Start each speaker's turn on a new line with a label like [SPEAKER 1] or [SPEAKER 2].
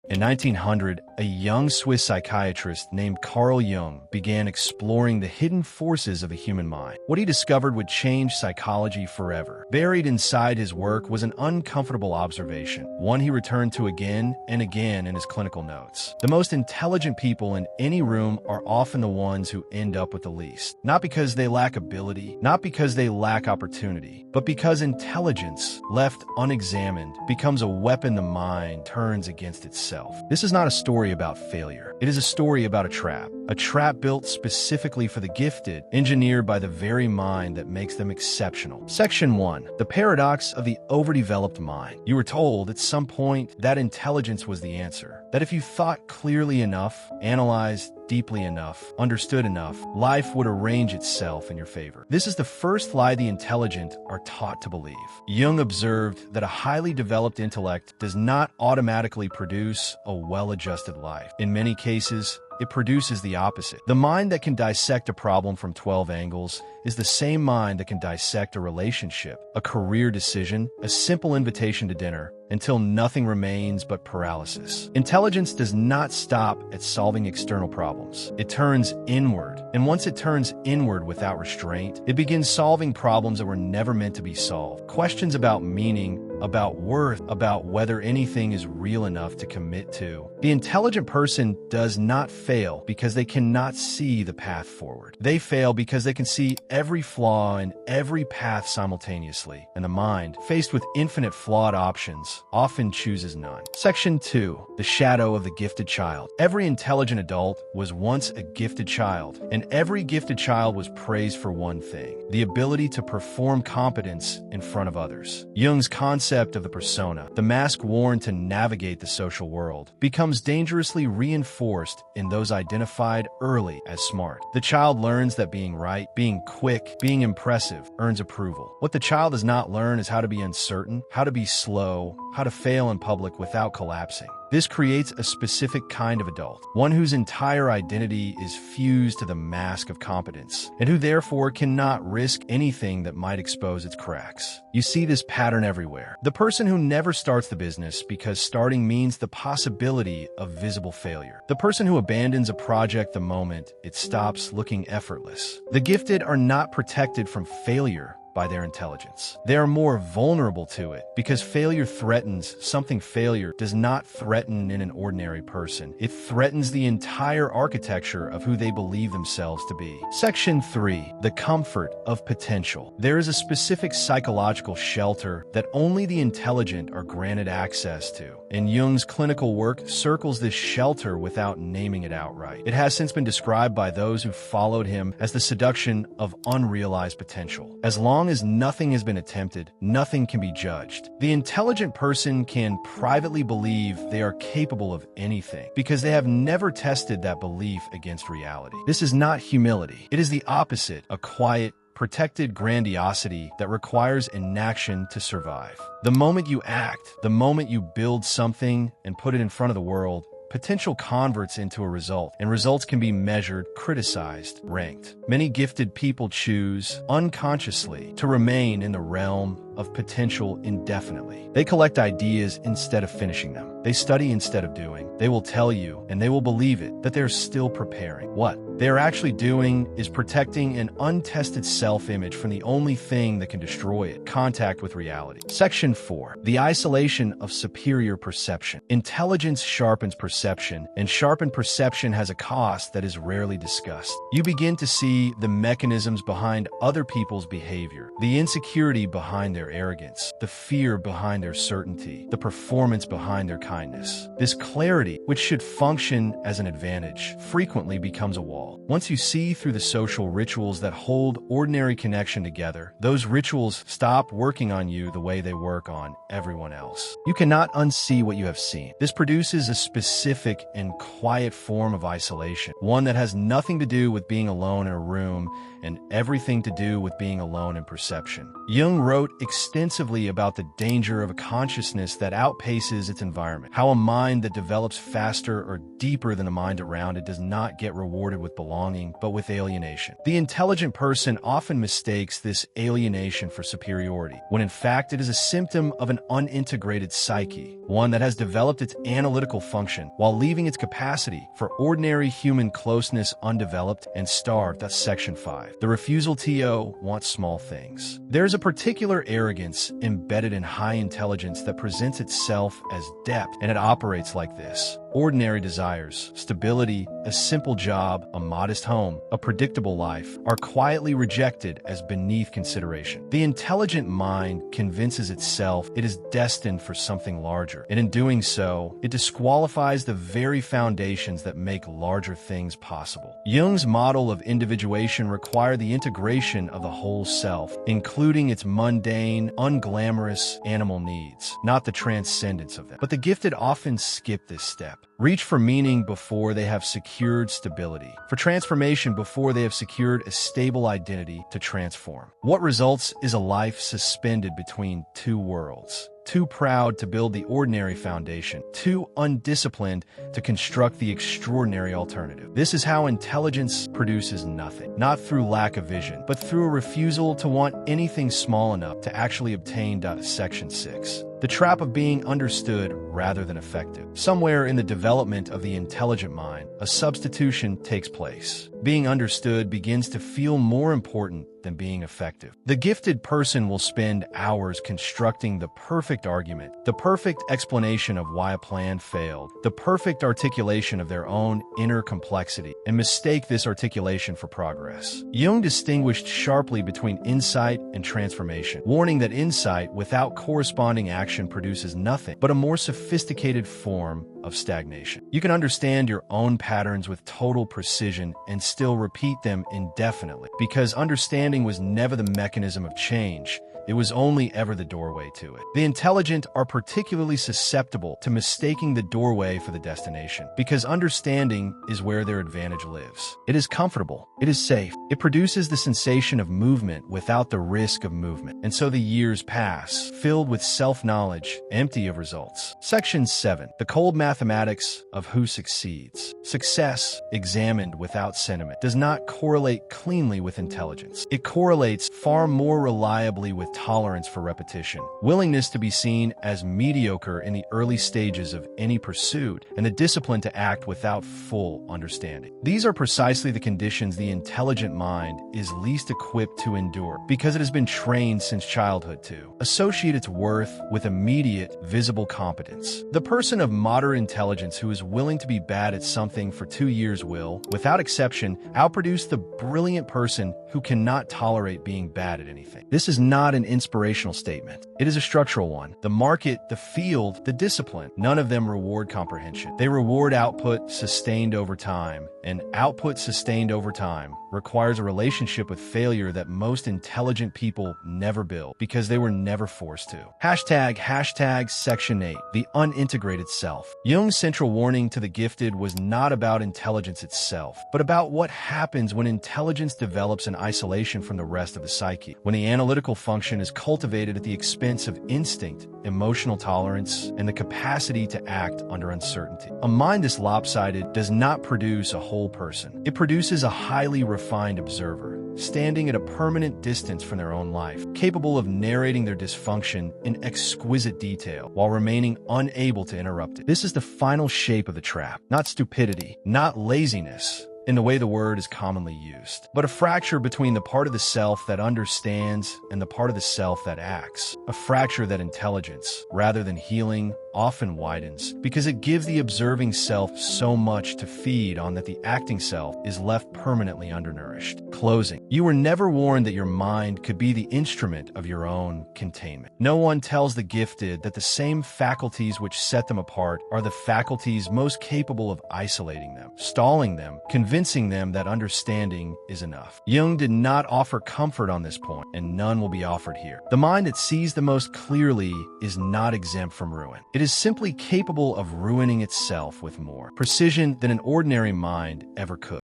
[SPEAKER 1] In 1900, a young Swiss psychiatrist named Carl Jung began exploring the hidden forces of the human mind. What he discovered would change psychology forever. Buried inside his work was an uncomfortable observation, one he returned to again and again in his clinical notes. The most intelligent people in any room are often the ones who end up with the least. Not because they lack ability, not because they lack opportunity, but because intelligence, left unexamined, becomes a weapon the mind turns against itself. This is not a story about failure. It is a story about a trap built specifically for the gifted, engineered by the very mind that makes them exceptional. Section 1. The paradox of the overdeveloped mind. You were told at some point that intelligence was the answer, that if you thought clearly enough, analyzed deeply enough, understood enough, life would arrange itself in your favor. This is the first lie the intelligent are taught to believe. Jung observed that a highly developed intellect does not automatically produce a well-adjusted life. In many cases, it produces the opposite. The mind that can dissect a problem from 12 angles is the same mind that can dissect a relationship, a career decision, a simple invitation to dinner, until nothing remains but paralysis. Intelligence does not stop at solving external problems. It turns inward. And once it turns inward without restraint, it begins solving problems that were never meant to be solved. Questions about meaning, about worth, about whether anything is real enough to commit to. The intelligent person does not fail because they cannot see the path forward. They fail because they can see every flaw in every path simultaneously. And the mind, faced with infinite flawed options, often chooses none. Section 2. The shadow of the gifted child. Every intelligent adult was once a gifted child, and every gifted child was praised for one thing: the ability to perform competence in front of others. Jung's concept of the persona, the mask worn to navigate the social world, becomes dangerously reinforced in those identified early as smart. The child learns that being right, being quick, being impressive earns approval. What the child does not learn is how to be uncertain, how to be slow, how to fail in public without collapsing. This creates a specific kind of adult, one whose entire identity is fused to the mask of competence, and who therefore cannot risk anything that might expose its cracks. You see this pattern everywhere. The person who never starts the business because starting means the possibility of visible failure. The person who abandons a project the moment it stops looking effortless. The gifted are not protected from failure by their intelligence. They are more vulnerable to it because failure threatens something failure does not threaten in an ordinary person. It threatens the entire architecture of who they believe themselves to be. Section 3. The comfort of potential. There is a specific psychological shelter that only the intelligent are granted access to. And Jung's clinical work circles this shelter without naming it outright. It has since been described by those who followed him as the seduction of unrealized potential. As long as nothing has been attempted, nothing can be judged. The intelligent person can privately believe they are capable of anything because they have never tested that belief against reality. This is not humility. It is the opposite, a quiet, protected grandiosity that requires inaction to survive. The moment you act, the moment you build something and put it in front of the world, potential converts into a result, and results can be measured, criticized, ranked. Many gifted people choose, unconsciously, to remain in the realm of potential indefinitely. They collect ideas instead of finishing them. They study instead of doing. They will tell you, and they will believe it, that they're still preparing. What they are actually doing is protecting an untested self-image from the only thing that can destroy it: contact with reality. Section 4. The isolation of superior perception. Intelligence sharpens perception, and sharpened perception has a cost that is rarely discussed. You begin to see the mechanisms behind other people's behavior, the insecurity behind their arrogance, the fear behind their certainty, the performance behind their kindness. This clarity, which should function as an advantage, frequently becomes a wall. Once you see through the social rituals that hold ordinary connection together, those rituals stop working on you the way they work on everyone else. You cannot unsee what you have seen. This produces a specific and quiet form of isolation, one that has nothing to do with being alone in a room and everything to do with being alone in perception. Jung wrote extensively about the danger of a consciousness that outpaces its environment, how a mind that develops faster or deeper than the mind around it does not get rewarded with belonging, but with alienation. The intelligent person often mistakes this alienation for superiority, when in fact it is a symptom of an unintegrated psyche, one that has developed its analytical function while leaving its capacity for ordinary human closeness undeveloped and starved. That's Section 5. The refusal to want small things. There's a particular arrogance embedded in high intelligence that presents itself as depth, and it operates like this. Ordinary desires, stability, a simple job, a modest home, a predictable life, are quietly rejected as beneath consideration. The intelligent mind convinces itself it is destined for something larger, and in doing so, it disqualifies the very foundations that make larger things possible. Jung's model of individuation required the integration of the whole self, including its mundane, unglamorous animal needs, not the transcendence of them. But the gifted often skip this step. Reach for meaning before they have secured stability, for transformation before they have secured a stable identity to transform. What results is a life suspended between two worlds. Too proud to build the ordinary foundation, too undisciplined to construct the extraordinary alternative. This is how intelligence produces nothing, not through lack of vision, but through a refusal to want anything small enough to actually obtain. Section 6. The trap of being understood rather than effective. Somewhere in the development of the intelligent mind, a substitution takes place. Being understood begins to feel more important than being effective. The gifted person will spend hours constructing the perfect argument, the perfect explanation of why a plan failed, the perfect articulation of their own inner complexity, and mistake this articulation for progress. Jung distinguished sharply between insight and transformation, warning that insight without corresponding action produces nothing but a more sophisticated form of stagnation. You can understand your own patterns with total precision and still repeat them indefinitely, because understanding was never the mechanism of change. It was only ever the doorway to it. The intelligent are particularly susceptible to mistaking the doorway for the destination, because understanding is where their advantage lives. It is comfortable. It is safe. It produces the sensation of movement without the risk of movement. And so the years pass, filled with self-knowledge, empty of results. Section 7. The cold mathematics of who succeeds. Success, examined without sentiment, does not correlate cleanly with intelligence. It correlates far more reliably with tolerance for repetition, willingness to be seen as mediocre in the early stages of any pursuit, and the discipline to act without full understanding. These are precisely the conditions the intelligent mind is least equipped to endure, because it has been trained since childhood to associate its worth with immediate, visible competence. The person of moderate intelligence who is willing to be bad at something for 2 years will, without exception, outproduce the brilliant person who cannot tolerate being bad at anything. This is not an inspirational statement. It is a structural one. The market, the field, the discipline, none of them reward comprehension. They reward output sustained over time, and output sustained over time requires a relationship with failure that most intelligent people never build, because they were never forced to. Hashtag Section 8, the unintegrated self. Jung's central warning to the gifted was not about intelligence itself, but about what happens when intelligence develops in isolation from the rest of the psyche, when the analytical function is cultivated at the expense of instinct, emotional tolerance, and the capacity to act under uncertainty. A mind this lopsided does not produce a whole person. It produces a highly refined observer, standing at a permanent distance from their own life, capable of narrating their dysfunction in exquisite detail while remaining unable to interrupt it. This is the final shape of the trap, not stupidity, not laziness, in the way the word is commonly used, but a fracture between the part of the self that understands and the part of the self that acts. A fracture that intelligence, rather than healing, often widens, because it gives the observing self so much to feed on that the acting self is left permanently undernourished. Closing. You were never warned that your mind could be the instrument of your own containment. No one tells the gifted that the same faculties which set them apart are the faculties most capable of isolating them, stalling them, convincing them that understanding is enough. Jung did not offer comfort on this point, and none will be offered here. The mind that sees the most clearly is not exempt from ruin. It is simply capable of ruining itself with more precision than an ordinary mind ever could.